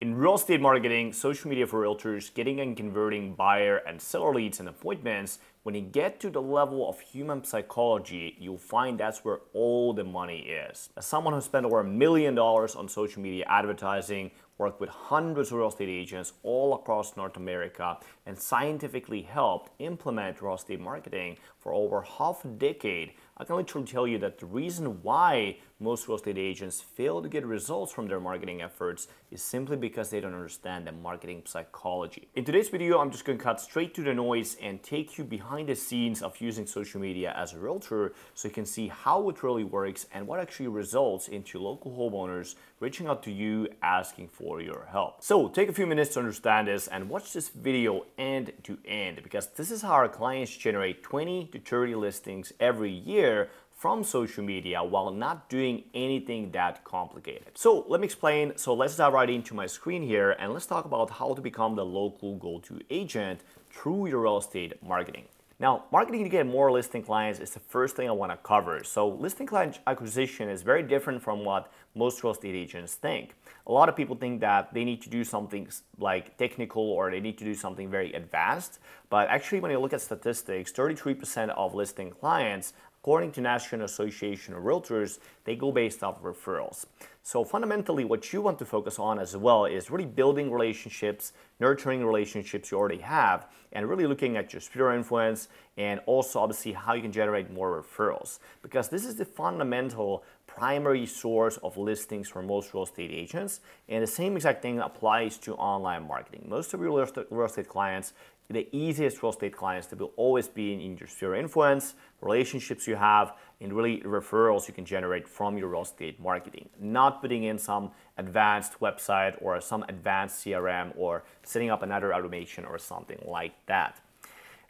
In real estate marketing, social media for realtors, getting and converting buyer and seller leads and appointments, when you get to the level of human psychology, you'll find that's where all the money is. As someone who spent over $1 million on social media advertising, worked with hundreds of real estate agents all across North America, and scientifically helped implement real estate marketing for over half a decade, I can literally tell you that the reason why most real estate agents fail to get results from their marketing efforts is simply because they don't understand the marketing psychology. In today's video, I'm just going to cut straight to the noise and take you behind the scenes of using social media as a realtor so you can see how it really works and what actually results into local homeowners reaching out to you asking for your help. So take a few minutes to understand this and watch this video end to end, because this is how our clients generate 20 to 30 listings every year from social media while not doing anything that complicated. So let me explain. So let's dive right into my screen here and let's talk about how to become the local go-to agent through your real estate marketing. Now, marketing to get more listing clients is the first thing I want to cover. So listing client acquisition is very different from what most real estate agents think. A lot of people think that they need to do something like technical or they need to do something very advanced. But actually, when you look at statistics, 33% of listing clients, according to National Association of Realtors, they go based off referrals. So fundamentally, what you want to focus on as well is really building relationships, nurturing relationships you already have, and really looking at your sphere of influence and also obviously how you can generate more referrals. Because this is the fundamental primary source of listings for most real estate agents. And the same exact thing applies to online marketing. Most of your real estate clients, the easiest real estate clients that will always be in your sphere of influence, relationships you have, and really referrals you can generate from your real estate marketing. Not putting in some advanced website or some advanced CRM or setting up another automation or something like that.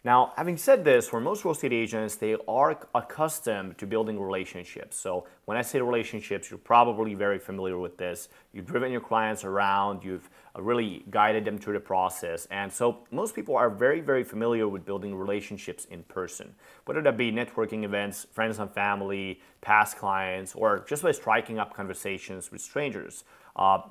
Now, having said this, for most real estate agents, they are accustomed to building relationships. So when I say relationships, you're probably very familiar with this. You've driven your clients around, you've really guided them through the process. And so most people are very, very familiar with building relationships in person, whether that be networking events, friends and family, past clients, or just by striking up conversations with strangers.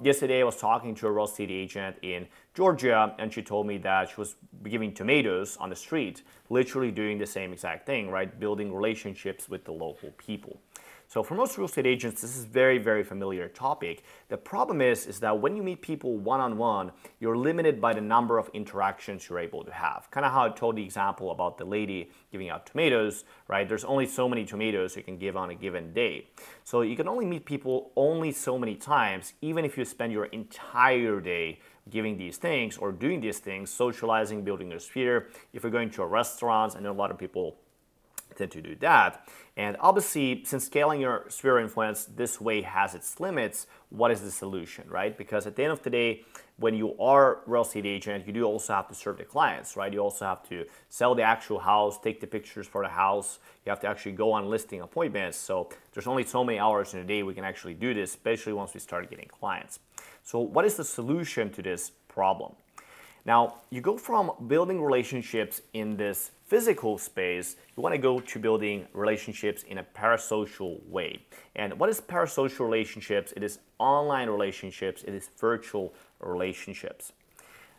Yesterday, I was talking to a real estate agent in Georgia, and she told me that she was giving tomatoes on the street, literally doing the same exact thing, right? Building relationships with the local people. So for most real estate agents, this is very, very familiar topic. The problem is that when you meet people one-on-one, you're limited by the number of interactions you're able to have. Kind of how I told the example about the lady giving out tomatoes, right? There's only so many tomatoes you can give on a given day. So you can only meet people only so many times, even if you spend your entire day giving these things or doing these things, socializing, building your sphere. If you're going to a restaurant, I know a lot of people tend to do that. And obviously, since scaling your sphere of influence this way has its limits, what is the solution, right? Because at the end of the day, when you are a real estate agent, you do also have to serve the clients, right? You also have to sell the actual house, take the pictures for the house. You have to actually go on listing appointments. So there's only so many hours in a day we can actually do this, especially once we start getting clients. So what is the solution to this problem? Now, you go from building relationships in this physical space, you want to go to building relationships in a parasocial way. And what is parasocial relationships? It is online relationships, it is virtual relationships.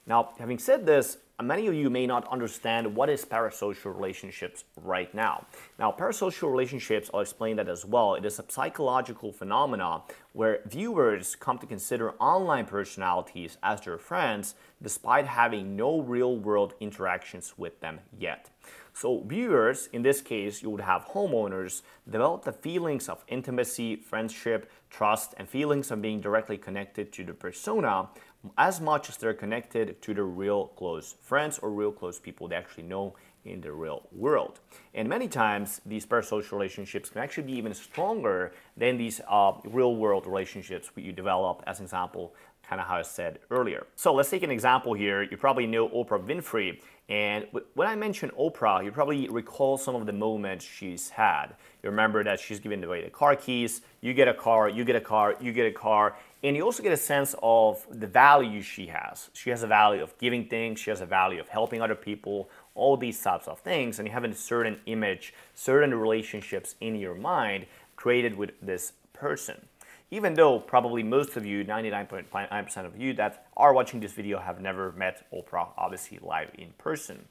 Now, having said this, many of you may not understand what is parasocial relationships right now. Now, parasocial relationships, I'll explain that as well. It is a psychological phenomenon where viewers come to consider online personalities as their friends despite having no real-world interactions with them yet. So viewers, in this case, you would have homeowners, develop the feelings of intimacy, friendship, trust, and feelings of being directly connected to the persona as much as they're connected to the real close friends or real close people they actually know in the real world. And many times, these parasocial relationships can actually be even stronger than these real world relationships you develop, as an example, kind of how I said earlier. So let's take an example here. You probably know Oprah Winfrey. And when I mention Oprah, you probably recall some of the moments she's had. You remember that she's giving away the car keys, you get a car, you get a car, you get a car, and you also get a sense of the value she has. She has a value of giving things, she has a value of helping other people, all these types of things, and you have a certain image, certain relationships in your mind created with this person. even though probably most of you, 99.9% of you that are watching this video have never met Oprah, obviously live in person.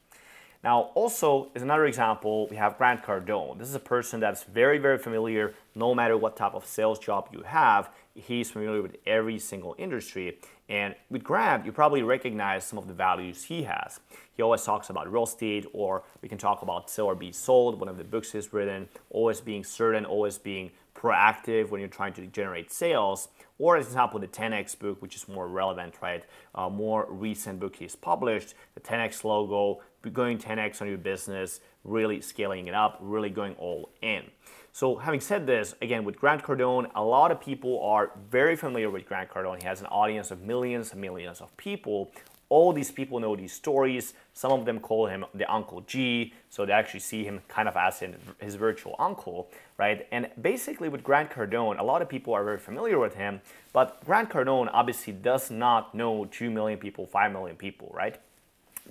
Now, also, as another example, we have Grant Cardone. This is a person that's very, very familiar, no matter what type of sales job you have. He's familiar with every single industry. And with Grant, you probably recognize some of the values he has. He always talks about real estate, or we can talk about sell or be sold, one of the books he's written, always being certain, always being proactive when you're trying to generate sales. Or as an example, the 10X book, which is more relevant, right? More recent book he's published, the 10X logo, going 10X on your business, really scaling it up, really going all in. So having said this, again, with Grant Cardone, a lot of people are very familiar with Grant Cardone. He has an audience of millions and millions of people. All these people know these stories. Some of them call him the Uncle G, so they actually see him kind of as his virtual uncle, right? And basically with Grant Cardone, a lot of people are very familiar with him, but Grant Cardone obviously does not know 2 million people, 5 million people, right?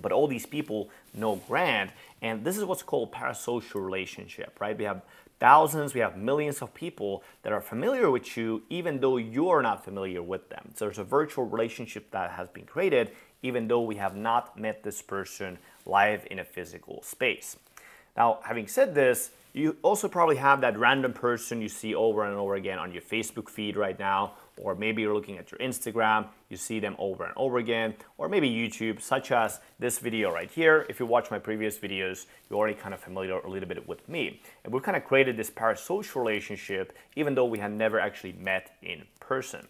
But all these people know Grant, and this is what's called parasocial relationship, right? We have thousands, we have millions of people that are familiar with you, even though you're not familiar with them. So there's a virtual relationship that has been created, even though we have not met this person live in a physical space. Now, having said this, you also probably have that random person you see over and over again on your Facebook feed right now, or maybe you're looking at your Instagram, you see them over and over again, or maybe YouTube, such as this video right here. If you watch my previous videos, you're already kind of familiar a little bit with me. And we've kind of created this parasocial relationship, even though we had never actually met in person.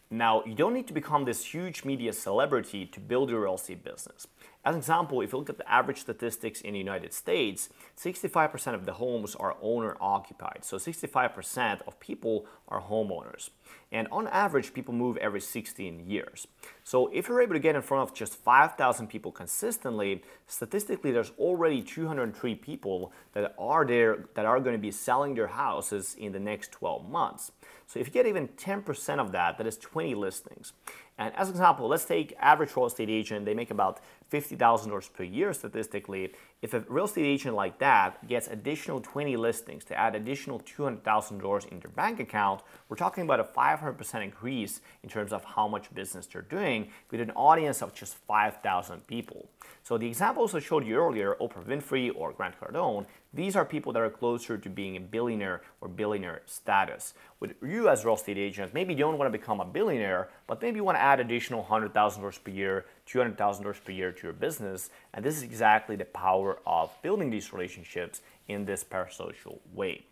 Now, you don't need to become this huge media celebrity to build your real estate business. As an example, if you look at the average statistics in the United States, 65% of the homes are owner-occupied. So 65% of people are homeowners. And on average, people move every 16 years. So if you're able to get in front of just 5,000 people consistently, statistically, there's already 203 people that are there that are going to be selling their houses in the next 12 months. So if you get even 10% of that, that is 20 listings. And as an example, let's take average real estate agent. They make about $50,000 per year statistically. If a real estate agent like that gets additional 20 listings to add additional $200,000 in their bank account, we're talking about a 500% increase in terms of how much business they're doing with an audience of just 5,000 people. So the examples I showed you earlier, Oprah Winfrey or Grant Cardone, these are people that are closer to being a billionaire or billionaire status. With you as a real estate agent, maybe you don't want to become a billionaire, but maybe you want to add additional $100,000 per year, $200,000 per year to your business. And this is exactly the power of building these relationships in this parasocial way.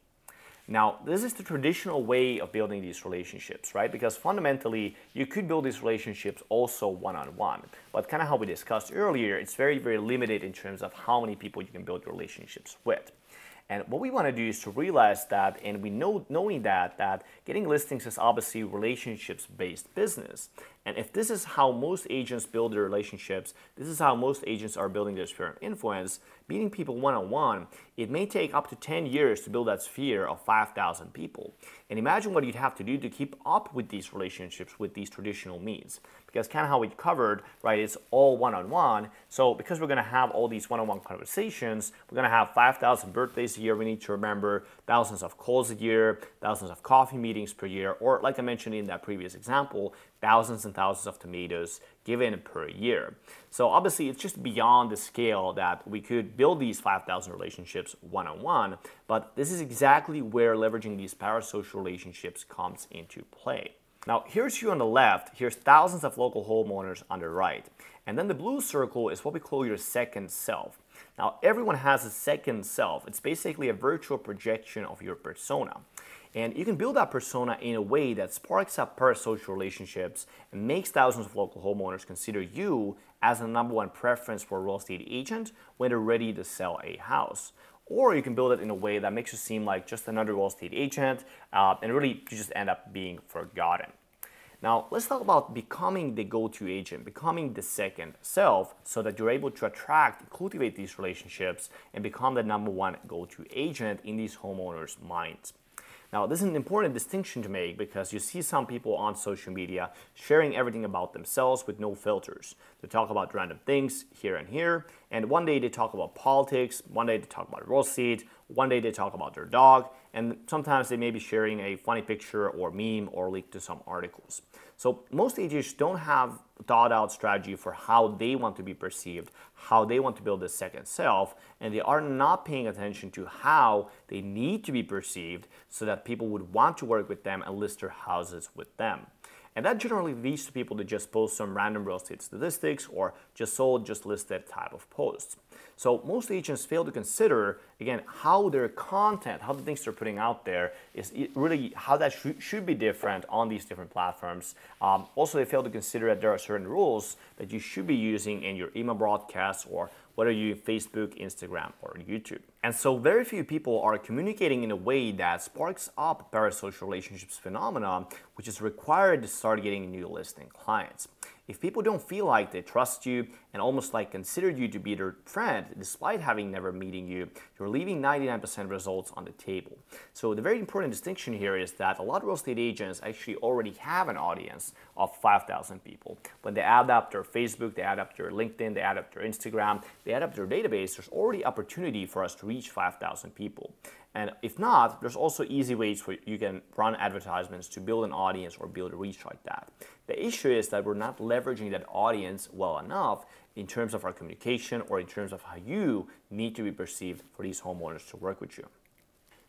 Now, this is the traditional way of building these relationships, right? Because fundamentally, you could build these relationships also one-on-one. But kind of how we discussed earlier, it's very, very limited in terms of how many people you can build relationships with. And what we want to do is to realize that, and knowing that getting listings is obviously relationships-based business. And if this is how most agents build their relationships, this is how most agents are building their sphere of influence, meeting people one-on-one, it may take up to 10 years to build that sphere of 5,000 people. And imagine what you'd have to do to keep up with these relationships with these traditional means. Because kind of how we covered, right, it's all one-on-one. So because we're going to have all these one-on-one conversations, we're going to have 5,000 birthdays a year we need to remember, thousands of calls a year, thousands of coffee meetings per year, or like I mentioned in that previous example, thousands and thousands of tomatoes given per year. So obviously it's just beyond the scale that we could build these 5,000 relationships one-on-one, but this is exactly where leveraging these parasocial relationships comes into play. Now, here's you on the left, here's thousands of local homeowners on the right. And then the blue circle is what we call your second self. Now, everyone has a second self. It's basically a virtual projection of your persona. And you can build that persona in a way that sparks up parasocial relationships and makes thousands of local homeowners consider you as the #1 preference for a real estate agent when they're ready to sell a house. Or you can build it in a way that makes you seem like just another real estate agent and really you just end up being forgotten. Now, let's talk about becoming the go-to agent, becoming the second self so that you're able to attract and cultivate these relationships and become the #1 go-to agent in these homeowners' minds. Now, this is an important distinction to make because you see some people on social media sharing everything about themselves with no filters. They talk about random things here and here, and one day they talk about politics, one day they talk about real estate, One day they talk about their dog, and sometimes they may be sharing a funny picture or meme or link to some articles. So most agents don't have a thought out strategy for how they want to be perceived, how they want to build a second self, and they are not paying attention to how they need to be perceived so that people would want to work with them and list their houses with them. And that generally leads to people to just post some random real estate statistics or just sold, just listed type of posts. So most agents fail to consider, again, how their content, how the things they're putting out there is really how that should be different on these different platforms. Also, they fail to consider that there are certain rules that you should be using in your email broadcasts or whether you use Facebook, Instagram, or YouTube. And so very few people are communicating in a way that sparks up parasocial relationships phenomenon, which is required to start getting new listing clients. If people don't feel like they trust you and almost like consider you to be their friend, despite having never meeting you, you're leaving 99% results on the table. So the very important distinction here is that a lot of real estate agents actually already have an audience of 5,000 people. When they add up their Facebook, they add up their LinkedIn, they add up their Instagram, they add up their database, there's already opportunity for us to reach 5,000 people. And if not, there's also easy ways where you can run advertisements to build an audience or build a reach like that. The issue is that we're not leveraging that audience well enough in terms of our communication or in terms of how you need to be perceived for these homeowners to work with you.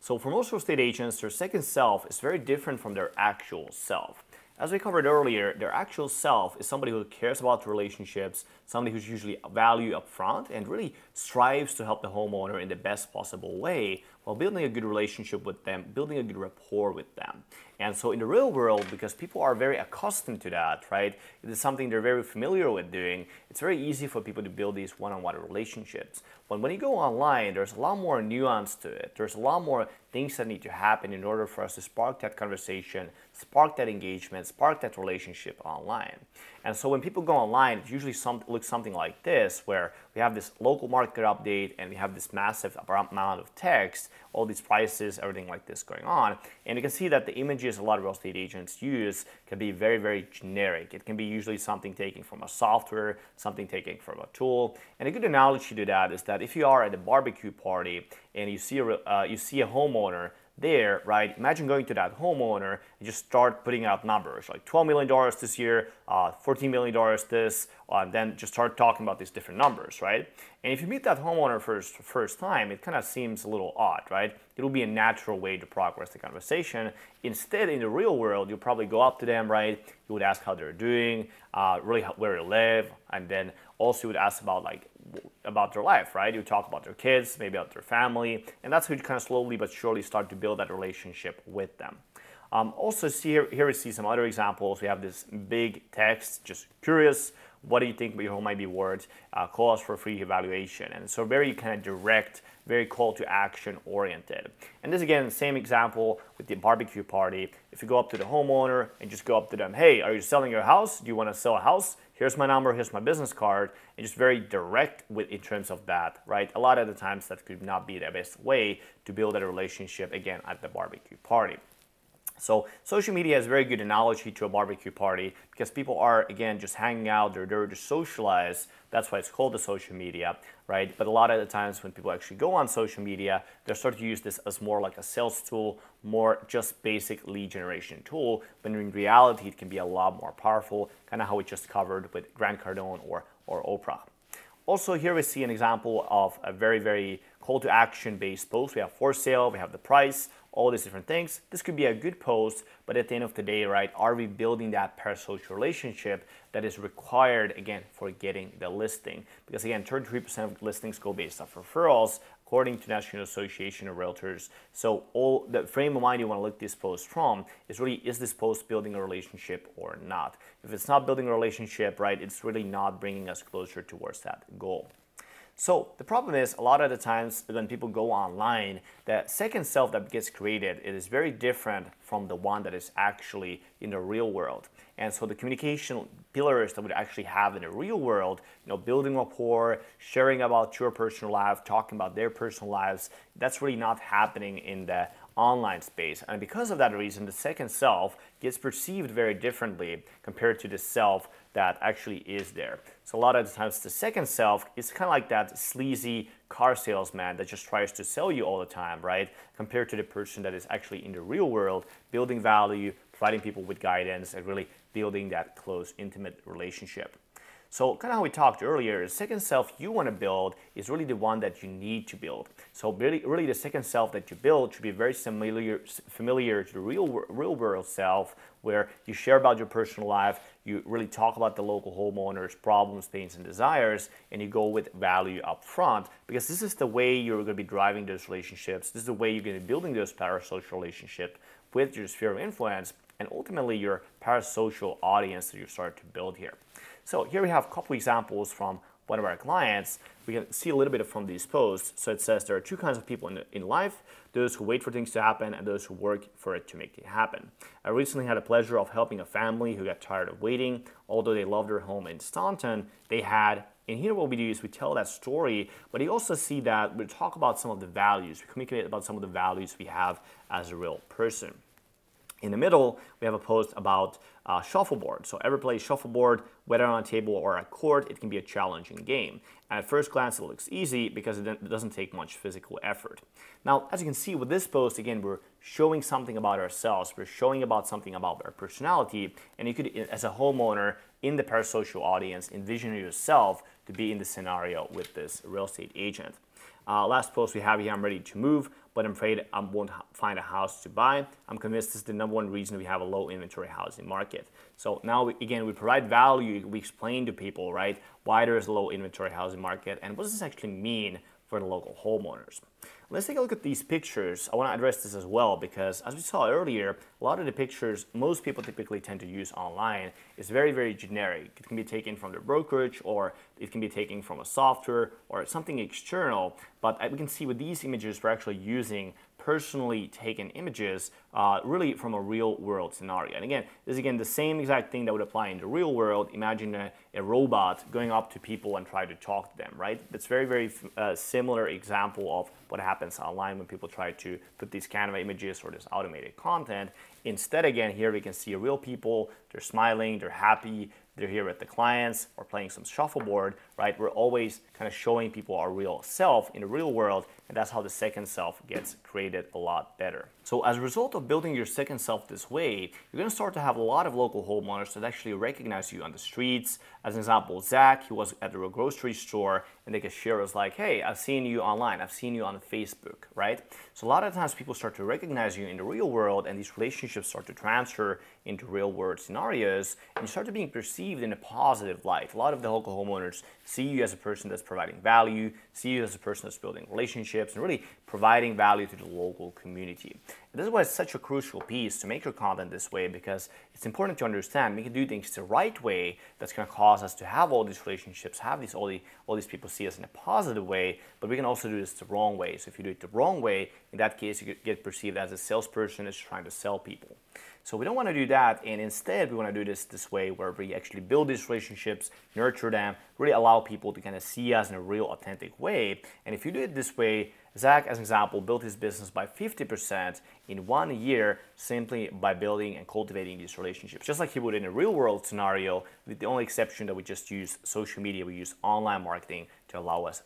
So for most real estate agents, their second self is very different from their actual self. As we covered earlier, their actual self is somebody who cares about relationships, somebody who's usually value upfront and really strives to help the homeowner in the best possible way while building a good relationship with them, building a good rapport with them. And so in the real world, because people are very accustomed to that, right? It is something they're very familiar with doing. It's very easy for people to build these one-on-one relationships. But when you go online, there's a lot more nuance to it. There's a lot more things that need to happen in order for us to spark that conversation, spark that engagement, spark that relationship online. And so when people go online, it usually looks something like this, where we have this local market update and we have this massive amount of text, all these prices, everything like this going on. And you can see that the images a lot of real estate agents use can be very, very generic. It can be usually something taken from a software, something taken from a tool. And a good analogy to that is that if you are at a barbecue party and you see a homeowner there, right? Imagine going to that homeowner and just start putting out numbers like $12 million this year, $14 million this, and then just start talking about these different numbers, right? And if you meet that homeowner first time, it kind of seems a little odd, right? It'll be a natural way to progress the conversation. Instead, in the real world, you'll probably go up to them, right? You would ask how they're doing, really where they live, and then also you would ask about their life, right? You talk about their kids, maybe about their family, and that's how you kind of slowly but surely start to build that relationship with them. Also, here we see some other examples. We have this big text, just curious, what do you think your home might be worth? Call us for a free evaluation. And so very kind of direct, very call to action oriented. And this again, same example with the barbecue party. If you go up to the homeowner and just go up to them, hey, are you selling your house? Do you want to sell a house? Here's my number, here's my business card, and just very direct in terms of that, right? A lot of the times that could not be the best way to build a relationship, again, at the barbecue party. So social media is a very good analogy to a barbecue party because people are, again, just hanging out, they're there to socialize. That's why it's called the social media, right? But a lot of the times when people actually go on social media, they're starting to use this as more like a sales tool, more just basic lead generation tool, when in reality it can be a lot more powerful, kind of how we just covered with Grant Cardone or Oprah. Also, here we see an example of a very, very call to action based post. We have for sale, we have the price, all these different things. This could be a good post, but at the end of the day, right, are we building that parasocial relationship that is required, again, for getting the listing? Because again, 33% of listings go based off referrals, according to National Association of Realtors. So all the frame of mind you want to look this post from is really, is this post building a relationship or not? If it's not building a relationship, right, it's really not bringing us closer towards that goal. So the problem is, a lot of the times when people go online, the second self that gets created, it is very different from the one that is actually in the real world. And so the communication pillars that would actually have in the real world, building rapport, sharing about your personal life, talking about their personal lives, that's really not happening in the online space. And because of that reason, the second self gets perceived very differently compared to the self that actually is there. So a lot of the times the second self is kind of like that sleazy car salesman that just tries to sell you all the time, right? Compared to the person that is actually in the real world, building value, providing people with guidance, and really building that close, intimate relationship. So kind of how we talked earlier, the second self you want to build is really the one that you need to build. So really the second self that you build should be very familiar to the real world self, where you share about your personal life, you really talk about the local homeowners' problems, pains, and desires, and you go with value up front, because this is the way you're going to be driving those relationships. This is the way you're going to be building those parasocial relationships with your sphere of influence, and ultimately your parasocial audience that you start to build here. So here we have a couple examples from one of our clients. We can see a little bit from these posts. So it says there are two kinds of people in life: those who wait for things to happen and those who work for it to make it happen. I recently had the pleasure of helping a family who got tired of waiting. Although they loved their home in Staunton, they had, and here what we do is we tell that story, but you also see that we talk about some of the values. We communicate about some of the values we have as a real person. In the middle, we have a post about shuffleboard. So ever play shuffleboard, whether on a table or at court, it can be a challenging game. And at first glance, it looks easy because it doesn't take much physical effort. Now, as you can see with this post, again, we're showing something about ourselves. We're showing about something about our personality. And you could, as a homeowner in the parasocial audience, envision yourself to be in the scenario with this real estate agent. Last post we have here: I'm ready to move, but I'm afraid I won't find a house to buy. I'm convinced this is the #1 reason we have a low inventory housing market. So now, we provide value. We explain to people, right, why there is a low inventory housing market and what does this actually mean for the local homeowners. Let's take a look at these pictures. I want to address this as well because, as we saw earlier, a lot of the pictures most people typically tend to use online is very, very generic. It can be taken from their brokerage, or it can be taken from a software or something external. But we can see with these images, we're actually using personally taken images really from a real world scenario. And again, this is the same exact thing that would apply in the real world. Imagine a robot going up to people and try to talk to them, right? That's very, very similar example of what happens online when people try to put these kind of images or this automated content. Instead, again, here we can see real people. They're smiling, they're happy, they're here with the clients or playing some shuffleboard, right? We're always kind of showing people our real self in the real world, and that's how the second self gets created a lot better. So as a result of building your second self this way, you're going to start to have a lot of local homeowners that actually recognize you on the streets. As an example, Zach, he was at the grocery store, and the cashier was like, hey, I've seen you online, I've seen you on Facebook, right? So a lot of times people start to recognize you in the real world, and these relationships start to transfer into real world scenarios, and you start to being perceived in a positive light. A lot of the local homeowners see you as a person that's providing value, see you as a person that's building relationships, and really providing value to the local community. And this is why it's such a crucial piece to make your content this way, because it's important to understand we can do things the right way that's going to cause us to have all these relationships, have all these people see us in a positive way, but we can also do this the wrong way. So if you do it the wrong way, in that case, you get perceived as a salesperson that's trying to sell people. So we don't want to do that, and instead we want to do this way where we actually build these relationships, nurture them, really allow people to kind of see us in a real authentic way. And if you do it this way, Zach, as an example, built his business by 50% in 1 year simply by building and cultivating these relationships, just like he would in a real world scenario, with the only exception that we just use social media, we use online marketing to allow us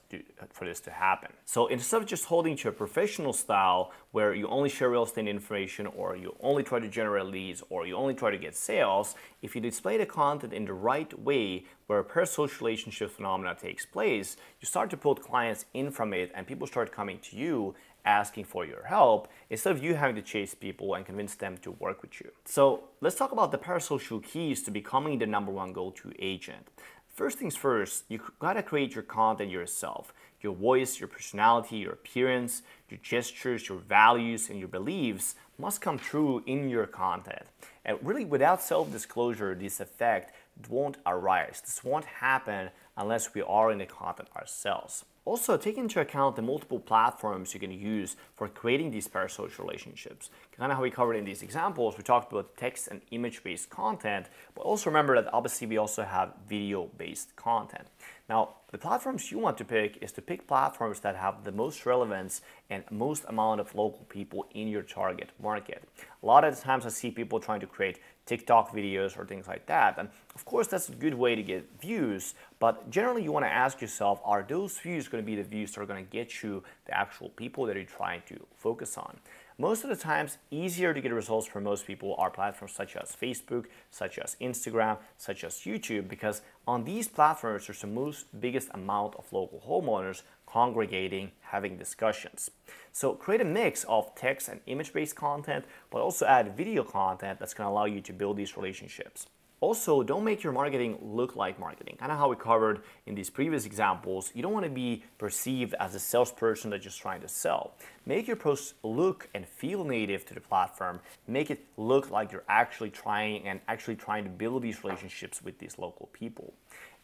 for this to happen. So instead of just holding to a professional style where you only share real estate information, or you only try to generate leads, or you only try to get sales, if you display the content in the right way where a parasocial relationship phenomena takes place, you start to pull clients in from it, and people start coming to you asking for your help instead of you having to chase people and convince them to work with you. So let's talk about the parasocial keys to becoming the #1 go-to agent. First things first, you gotta create your content yourself. Your voice, your personality, your appearance, your gestures, your values, and your beliefs must come through in your content. And really, without self-disclosure, this effect won't arise. This won't happen unless we are in the content ourselves. Also, take into account the multiple platforms you can use for creating these parasocial relationships. Kind of how we covered in these examples, we talked about text and image-based content, but also remember that obviously we also have video-based content. Now, the platforms you want to pick is to pick platforms that have the most relevance and most amount of local people in your target market. A lot of the times I see people trying to create TikTok videos or things like that, and of course that's a good way to get views, but generally you want to ask yourself, are those views going to be the views that are going to get you the actual people that you're trying to focus on? Most of the times, easier to get results for most people are platforms such as Facebook, such as Instagram, such as YouTube, because on these platforms, there's the biggest amount of local homeowners congregating, having discussions. So create a mix of text and image-based content, but also add video content that's going to allow you to build these relationships. Also, don't make your marketing look like marketing. Kind of how we covered in these previous examples, you don't want to be perceived as a salesperson that's just trying to sell. Make your posts look and feel native to the platform. Make it look like you're actually trying to build these relationships with these local people.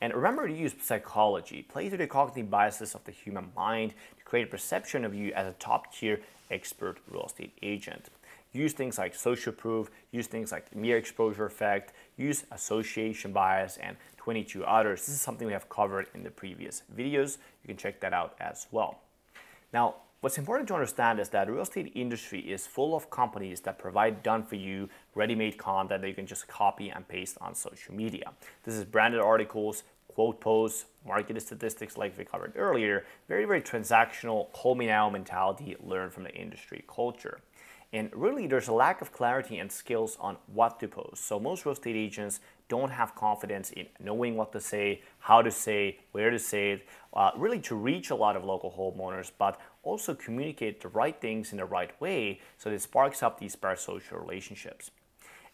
And remember to use psychology. Play to the cognitive biases of the human mind to create a perception of you as a top-tier expert real estate agent. Use things like social proof, use things like the mere exposure effect, use association bias, and 22 others. This is something we have covered in the previous videos. You can check that out as well. Now, what's important to understand is that the real estate industry is full of companies that provide done-for-you, ready-made content that you can just copy and paste on social media. This is branded articles, quote posts, market statistics like we covered earlier, very, very transactional, call me now mentality learned from the industry culture. And really, there's a lack of clarity and skills on what to post. So most real estate agents don't have confidence in knowing what to say, how to say, where to say it, really to reach a lot of local homeowners, but also communicate the right things in the right way so that it sparks up these parasocial relationships.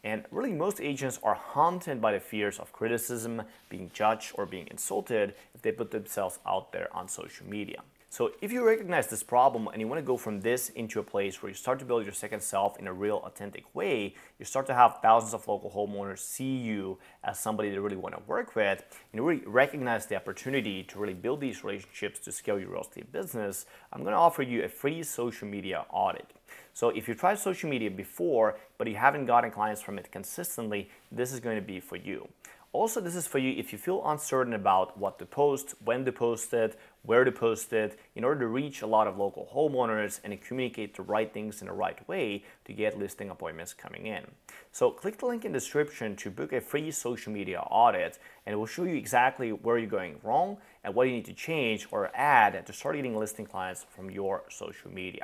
And really, most agents are haunted by the fears of criticism, being judged, or being insulted if they put themselves out there on social media. So if you recognize this problem and you want to go from this into a place where you start to build your second self in a real authentic way, you start to have thousands of local homeowners see you as somebody they really want to work with, and you really recognize the opportunity to really build these relationships to scale your real estate business, I'm going to offer you a free social media audit. So if you tried social media before, but you haven't gotten clients from it consistently, this is going to be for you. Also, this is for you if you feel uncertain about what to post, when to post it, where to post it, in order to reach a lot of local homeowners and communicate the right things in the right way to get listing appointments coming in. So click the link in the description to book a free social media audit, and it will show you exactly where you're going wrong and what you need to change or add to start getting listing clients from your social media.